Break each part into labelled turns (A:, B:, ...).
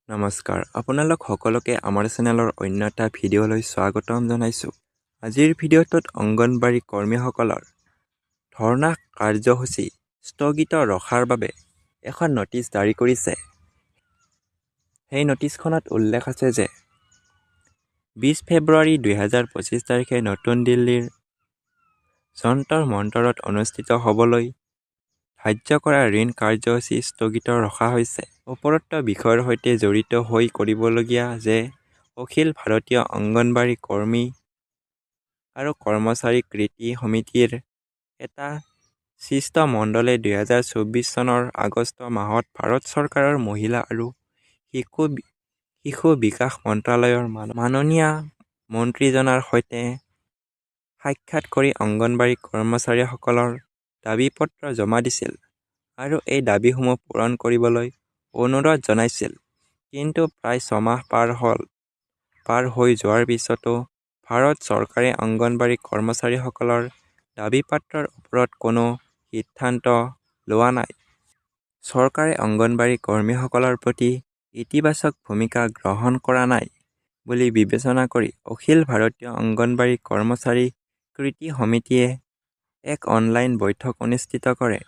A: নমস্কাৰ, আপোনালোক সকলোকে আমাৰ চেনেলৰ অন্য এটা ভিডিঅ'লৈ স্বাগতম জনাইছোঁ। আজিৰ ভিডিঅ'টোত অংগনবাড়ী কৰ্মীসকলৰ ধৰ্ণা কাৰ্যসূচী স্থগিত ৰখাৰ বাবে এখন নটিচ জাৰি কৰিছে। সেই নটিচখনত উল্লেখ আছে যে 20 ফেব্ৰুৱাৰী 2025 তাৰিখে নতুন দিল্লীৰ যন্তৰ মন্তৰত অনুষ্ঠিত হ'বলৈ ধাৰ্য কৰা ঋণ কাৰ্যসূচী স্থগিত ৰখা হৈছে। উপৰোক্ত বিষয়ৰ সৈতে জড়িত হৈ কৰিবলগীয়া যে অখিল ভাৰতীয় অংগনবাড়ী কৰ্মী আৰু কৰ্মচাৰী কৃতি সমিতিৰ এটা শিষ্টমণ্ডলে 2024 চনৰ আগষ্ট মাহত ভাৰত চৰকাৰৰ মহিলা আৰু শিশু বিকাশ মন্ত্ৰালয়ৰ মাননীয় মন্ত্ৰীজনাৰ সৈতে সাক্ষাৎ কৰি অংগনবাড়ী কৰ্মচাৰীসকলৰ দাবী পত্ৰ জমা দিছিল আৰু এই দাবীসমূহ পূৰণ কৰিবলৈ অনুৰোধ জনাইছিল। কিন্তু প্ৰায় 6 মাহ পাৰ হৈ যোৱাৰ পিছতো ভাৰত চৰকাৰে অংগনবাড়ী কৰ্মচাৰীসকলৰ দাবী পত্ৰৰ ওপৰত কোনো সিদ্ধান্ত লোৱা নাই। চৰকাৰে অংগনবাড়ী কৰ্মীসকলৰ প্ৰতি ইতিবাচক ভূমিকা গ্ৰহণ কৰা নাই বুলি বিবেচনা কৰি অখিল ভাৰতীয় অংগনবাড়ী কৰ্মচাৰী কৃতি সমিতিয়ে এক অনলাইন বৈঠক অনুষ্ঠিত কৰে।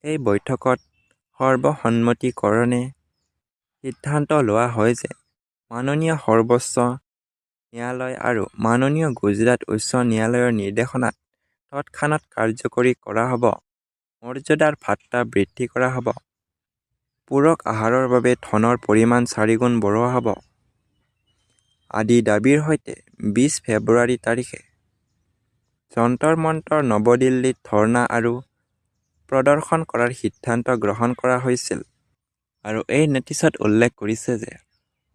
A: এই বৈঠকত সৰ্বসন্মতিক্ৰমে সিদ্ধান্ত লোৱা হয় যে মাননীয় সৰ্বোচ্চ ন্যায়ালয় আৰু মাননীয় গুজৰাট উচ্চ ন্যায়ালয়ৰ নিৰ্দেশনাত তৎক্ষণাত কাৰ্যকৰী কৰা হ'ব। মৰ্যাদাৰ ভাত্তা বৃদ্ধি কৰা হ'ব। পূৰক আহাৰৰ বাবে ধনৰ পৰিমাণ 4 গুণ বঢ়োৱা হ'ব আদি দাবীৰ সৈতে 20 ফেব্ৰুৱাৰী তাৰিখে যন্তৰ মন্তৰ নৱদিল্লীত ধৰ্ণা আৰু প্ৰদৰ্শন কৰাৰ সিদ্ধান্ত গ্ৰহণ কৰা হৈছিল। আৰু এই নটিচত উল্লেখ কৰিছে যে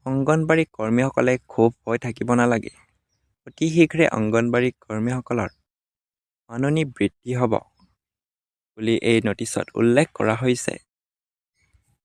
A: অংগনবাড়ী কৰ্মীসকলে ক্ষোভ হৈ থাকিব নালাগে। অতি শীঘ্ৰে অংগনবাড়ী কৰ্মীসকলৰ মাননি বৃদ্ধি হ'ব বুলি এই নটিচত উল্লেখ কৰা হৈছে।